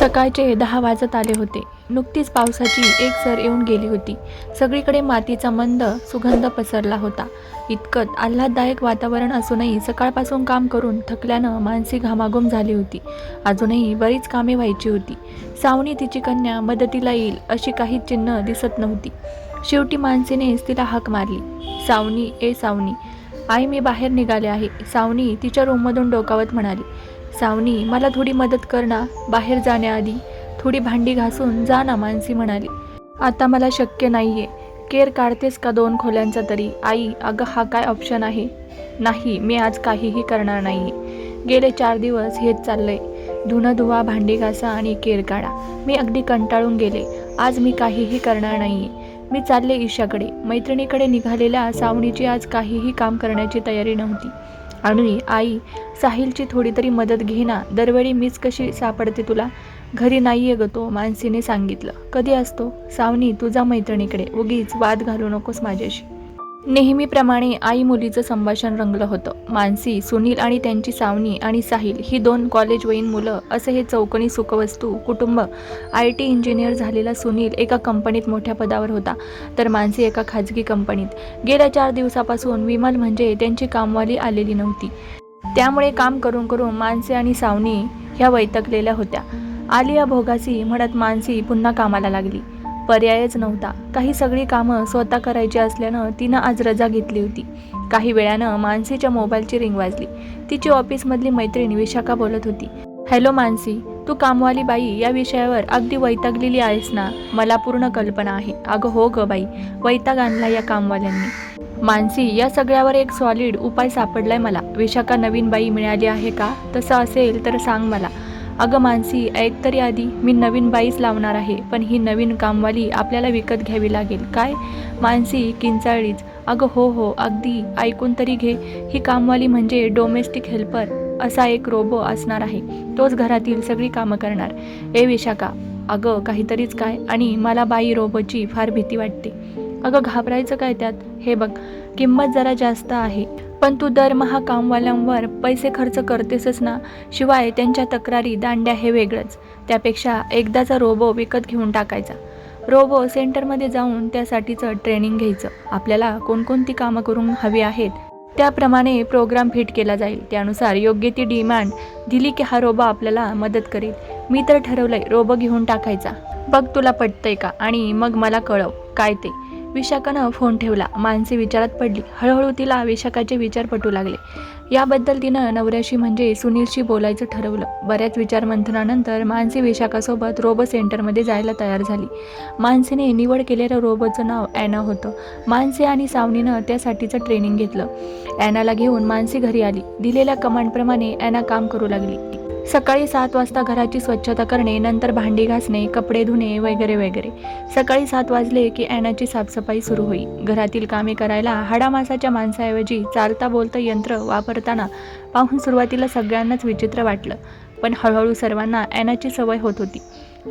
सकाळचे 10 वाजत आले होते. नुकतीच पावसाची एक सर येऊन गेली होती. सगळीकडे मातीचा मंद सुगंध पसरला होता. इतकत आल्हाददायक वातावरण असूनही सकाळपासून काम करून थकल्यानं मानसी घामाघूम झाली होती. अजूनही बरीच कामे व्हायची होती. सावनी तिची कन्या मदतीला येईल अशी काही चिन्ह दिसत नव्हती. शेवटी मानसीनेच तिला हाक मारली, सावनी, ए सावनी. आई, मी बाहेर निघाले आहे, सावनी तिच्या रूममधून डोकावत म्हणाली. सावनी, मला थोडी मदत कर ना, बाहेर जाण्याआधी थोडी भांडी घासून जा ना, मानसी म्हणाली. आता मला शक्य नाहीये. केर काढतेस का 2 खोल्यांचा तरी? आई, अगं हा काय ऑप्शन आहे? नाही, मी आज काहीही करणार नाहीये. गेले 4 दिवस हेच चाललंय. धुणं धुवा, भांडी घासा आणि केर काढा. मी अगदी कंटाळून गेले. आज मी काहीही करणार नाहीये. मी चालले ईशाकडे. मैत्रिणीकडे निघालेल्या सावनीची आज काहीही काम करण्याची तयारी नव्हती. आणि आई, साहिलची थोडी तरी मदत घे ना, दरवेळी मीच कशी सापडते तुला? घरी नाहीये ग तो, मानसीने सांगितलं. कधी असतो? सावनी, तुझा मैत्रिणीकडे, उगीच वाद घालू नकोस माझ्याशी. नेहमीप्रमाणे आई मुलीचं संभाषण रंगलं होतं. मानसी, सुनील आणि त्यांची सावनी आणि साहिल ही 2 कॉलेजवयीन मुलं असं हे चौकोनी सुखवस्तू कुटुंब. IT इंजिनियर झालेला सुनील एका कंपनीत मोठ्या पदावर होता, तर मानसी एका खाजगी कंपनीत. गेल्या 4 दिवसापासून विमल म्हणजे त्यांची कामवाली आलेली नव्हती. त्यामुळे काम करून करून मानसी आणि सावनी ह्या वैतागलेल्या होत्या. आलिया भोगासी म्हणत मानसी पुन्हा कामाला लागली. पर्यायच नव्हता. काही सगळी कामं स्वतः करायची असल्यानं तिनं आज रजा घेतली होती. काही वेळानं मानसीच्या मोबाईलची रिंग वाजली. तिची ऑफिसमधली मैत्रीण विशाखा बोलत होती. हॅलो मानसी, तू कामवाली बाई या विषयावर अगदी वैतागलेली आहेस ना? मला पूर्ण कल्पना आहे. अगं हो ग बाई, वैताग आणला या कामवाल्यांनी. मानसी, या सगळ्यावर एक सॉलिड उपाय सापडलाय मला. विशाखा, नवीन बाई मिळाली आहे का? तसं असेल तर सांग मला. अगं मानसी, ऐक तरी आधी. मी नवीन बाईच लावणार आहे, पण ही नवीन कामवाली आपल्याला विकत घ्यावी लागेल. काय? मानसी किंचाळलीच. अगं हो, अगदी ऐकून तरी घे. ही कामवाली म्हणजे डोमेस्टिक हेल्पर असा एक रोबो असणार आहे. तोच घरातील सगळी कामं करणार. ए विशाखा, अगं काहीतरीच काय? आणि मला बाई रोबोची फार भीती वाटते. अगं घाबरायचं काय त्यात? हे बघ, किंमत जरा जास्त आहे, पण तू दरमहा कामवाल्यांवर पैसे खर्च करतेसच ना. शिवाय त्यांच्या तक्रारी, दांड्या हे वेगळंच. त्यापेक्षा एकदाचा रोबो विकत घेऊन टाकायचा. रोबो सेंटरमध्ये जाऊन त्यासाठीचं ट्रेनिंग घ्यायचं. आपल्याला कोणकोणती कामं करून हवी आहेत त्याप्रमाणे प्रोग्राम फिट केला जाईल. त्यानुसार योग्य ती डिमांड दिली की हा रोबो आपल्याला मदत करेल. मी तर ठरवलंय रोबो घेऊन टाकायचा. बघ तुला पटतंय का? आणि मग मला कळव काय ते. विशाखानं फोन ठेवला. मानसी विचारात पडली. हळूहळू तिला विशाखाचे विचार पटू लागले. याबद्दल तिनं नवऱ्याशी म्हणजे सुनीलशी बोलायचं ठरवलं. बऱ्याच विचारमंथनानंतर मानसी विशाखासोबत रोबो सेंटरमध्ये जायला तयार झाली. मानसीने निवड केलेल्या रोबोचं नाव ॲना होतं. मानसी आणि सावनीनं त्यासाठीचं ट्रेनिंग घेतलं. ॲनाला घेऊन मानसी घरी आली. दिलेल्या कमांडप्रमाणे ॲना काम करू लागली. सकाळी 7 वाजता घराची स्वच्छता करणे, नंतर भांडी घासणे, कपडे धुणे वगैरे वगैरे. सकाळी 7 वाजले की ॲनाची साफसफाई सुरू होई. घरातील कामे करायला हाडामासाच्या माणसाऐवजी चालता बोलतं यंत्र वापरताना पाहून सुरुवातीला सगळ्यांनाच विचित्र वाटलं, पण हळूहळू सर्वांना ॲनाची सवय होत होती.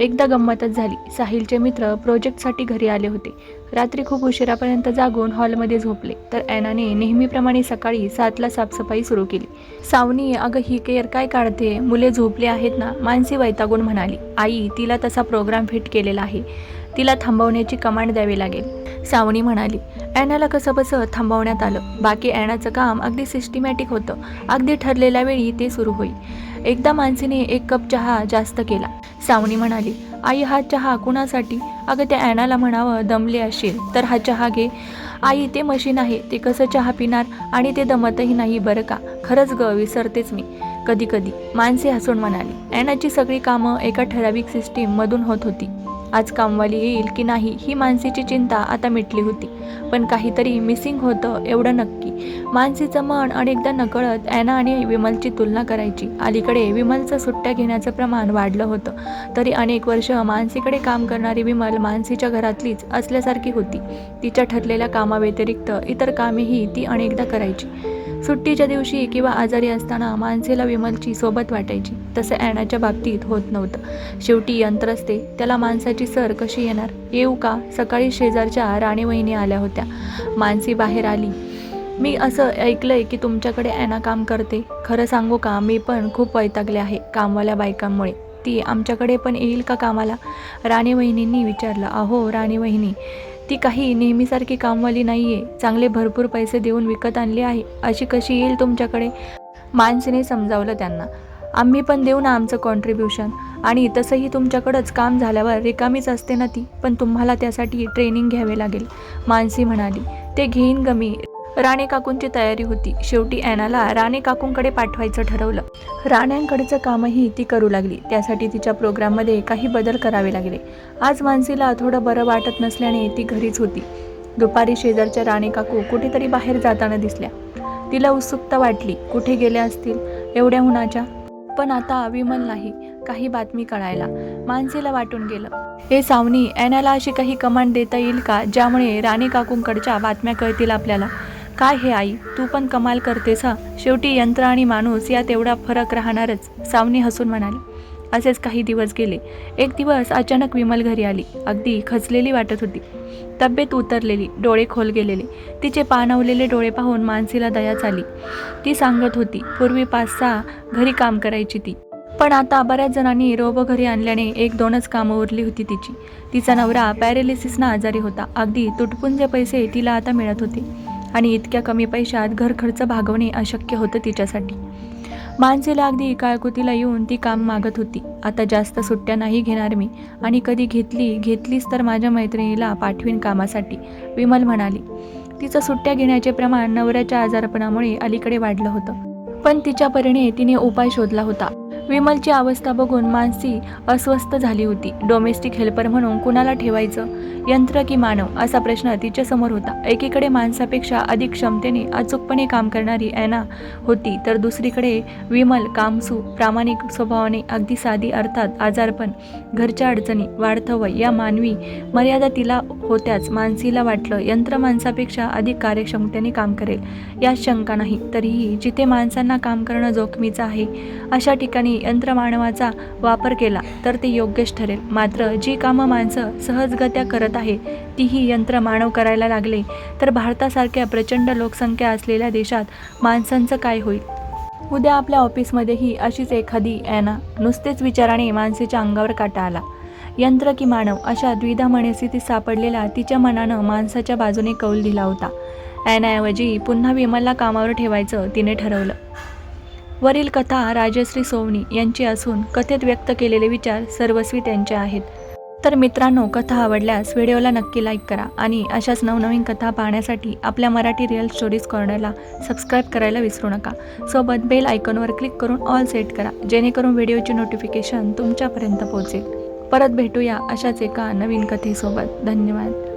एकदा गंमतच झाली. साहिलचे मित्र प्रोजेक्टसाठी घरी आले होते. रात्री खूप उशिरापर्यंत जागून हॉलमध्ये झोपले, तर ॲनाने नेहमीप्रमाणे सकाळी 7ला साफसफाई सुरू केली. सावनी, अगं ही केर काय काढते? मुले झोपली आहेत ना, मानसी वैतागून म्हणाली. आई, तिला तसा प्रोग्राम फिट केलेला आहे. तिला थांबवण्याची कमांड द्यावी लागेल, सावनी म्हणाली. ॲनाला कसंबसं थांबवण्यात आलं. बाकी ॲनाचं काम अगदी सिस्टमॅटिक होतं. अगदी ठरलेल्या वेळी ते सुरू होई. एकदा मानसीने 1 कप चहा जास्त केला. सावनी म्हणाली, आई हा चहा कुणासाठी? अगं त्या ॲनाला म्हणावं, दमले असेल तर हा चहा घे. आई, ते मशीन आहे, ते कसं चहा पिणार? आणि ते दमतही नाही बरं का. खरंच ग, विसरतेच मी कधी कधी, मानसी हसून म्हणाली. ॲनाची सगळी कामं एका ठराविक सिस्टीममधून होत होती. आज कामवाली येईल की नाही ही मानसीची चिंता आता मिटली होती, पण काहीतरी मिसिंग होतं एवढं नक्की. मानसीचं मन अनेकदा नकळत ॲना आणि विमलची तुलना करायची. अलीकडे विमलचं सुट्ट्या घेण्याचं प्रमाण वाढलं होतं, तरी अनेक वर्ष मानसीकडे काम करणारी विमल मानसीच्या घरातलीच असल्यासारखी होती. तिच्या ठरलेल्या कामाव्यतिरिक्त इतर कामेही ती अनेकदा करायची. सुट्टीच्या दिवशी किंवा आजारी असताना मानसीला विमलची सोबत वाटायची. तसं ॲनाच्या बाबतीत होत नव्हतं. शेवटी यंत्र असते, त्याला माणसाची सर कशी येणार? येऊ का? सकाळी शेजारच्या राणीवहिनी आल्या होत्या. मानसी बाहेर आली. मी असं ऐकलंय की तुमच्याकडे ॲना काम करते. खरं सांगू का, मी पण खूप वैतागले आहे कामवाल्या बायकांमुळे. ती आमच्याकडे पण येईल का कामाला? राणे वहिनींनी विचारलं. अहो राणे वहिनी, ती काही नेहमीसारखी कामवाली नाही आहे. चांगले भरपूर पैसे देऊन विकत आणली आहे. अशी कशी येईल तुमच्याकडे? मानसीने समजावलं त्यांना. आम्ही पण देऊ ना आमचं कॉन्ट्रीब्युशन. आणि तसंही तुमच्याकडंच काम झाल्यावर रिकामीच असते ना ती. पण तुम्हाला त्यासाठी ट्रेनिंग घ्यावे लागेल, मानसी म्हणाली. ते घेईन ग मी. राणे काकूंची तयारी होती. शेवटी ॲनाला राणे काकूंकडे पाठवायचं ठरवलं. राण्यांकडचं कामही ती करू लागली. त्यासाठी तिच्या प्रोग्राममध्ये काही बदल करावे लागले. आज मानसीला थोडं बरं वाटत नसल्याने ती घरीच होती. दुपारी शेजारच्या राणे काकू कुठेतरी बाहेर जाताना दिसल्या. तिला उत्सुकता वाटली. कुठे गेल्या असतील एवढ्या उन्हाच्या? पण आता विमल नाही. काही बातमी कळायला मानसीला वाटून गेलं. हे सावनी, ॲनाला अशी काही कमांड देता येईल का ज्यामुळे राणे काकूंकडच्या बातम्या कळतील आपल्याला? काय हे आई, तू पण कमाल करतेस हा. शेवटी यंत्र आणि माणूस यात एवढा फरक राहणारच, सावनी हसून म्हणाली. असेच काही दिवस गेले. एक दिवस अचानक विमल घरी आली. अगदी खचलेली वाटत होती. तब्येत उतरलेली, डोळे खोल गेलेले. तिचे पाणावलेले डोळे पाहून मानसीला दयाच आली. ती सांगत होती, पूर्वी 5-6 घरी काम करायची ती. पण आता बऱ्याच जणांनी रोबो घरी आणल्याने 1-2च कामं उरली होती तिची. तिचा नवरा पॅरेलिसिसनं आजारी होता. अगदी तुटपुंजे पैसे तिला आता मिळत होते. आणि इतक्या कमी पैशात घर खर्च भागवणे अशक्य होतं तिच्यासाठी. मानसीला अगदी काळकुतीला येऊन ती काम मागत होती. आता जास्त सुट्ट्या नाही घेणार मी. आणि कधी घेतलीच तर माझ्या मैत्रिणीला पाठवीन कामासाठी, विमल म्हणाली. तिचं सुट्ट्या घेण्याचे प्रमाण नवऱ्याच्या आजारपणामुळे अलीकडे वाढलं होतं. पण तिच्या परीने तिने उपाय शोधला होता. विमलची अवस्था बघून मानसी अस्वस्थ झाली होती. डोमेस्टिक हेल्पर म्हणून कुणाला ठेवायचं, यंत्र की मानव, असा प्रश्न तिच्यासमोर होता. एकीकडे माणसापेक्षा अधिक क्षमतेने अचूकपणे काम करणारी ॲना होती, तर दुसरीकडे विमल, कामसू, प्रामाणिक स्वभावाने, अगदी साधी, अर्थात आजारपण, घरच्या अडचणी, वाढतं वय, या मानवी मर्यादा तिला होत्याच. मानसीला वाटलं यंत्र माणसापेक्षा अधिक कार्यक्षमतेने काम करेल, यात शंका नाही. तरीही जिथे माणसांना काम करणं जोखमीचं आहे अशा ठिकाणी यंत्रमानवाचा वापर केला तर ते योग्यच ठरेल. मात्र जी कामं माणसं सहजगत्या करत आहे तीही यंत्रमानव करायला लागले तर भारतासारख्या प्रचंड लोकसंख्या असलेल्या देशात माणसांचं काय होईल? उद्या आपल्या ऑफिसमध्येही अशीच एखादी ॲना. नुसतेच विचाराने मानसीच्या अंगावर काटा आला. यंत्र की मानव, अशा द्विधा मनस्थितीत सापडलेल्या तिच्या मनानं माणसाच्या बाजूने कौल दिला होता. ॲनाऐवजी पुन्हा विमलला कामावर ठेवायचं तिने ठरवलं. वरील कथा राजश्री सोवनी यांची असून कथेत व्यक्त केलेले विचार सर्वस्वी त्यांचे आहेत. तर मित्रांनो, कथा आवडल्यास व्हिडिओला नक्की लाईक करा आणि अशाच नवनवीन कथा पाहण्यासाठी आपल्या मराठी रिअल स्टोरीज कॉर्नरला सबस्क्राईब करायला विसरू नका. सोबत बेल आयकॉनवर क्लिक करून ऑल सेट करा, जेणेकरून व्हिडिओची नोटिफिकेशन तुमच्यापर्यंत पोहोचेल. परत भेटूया अशाच एका नवीन कथेसोबत. धन्यवाद.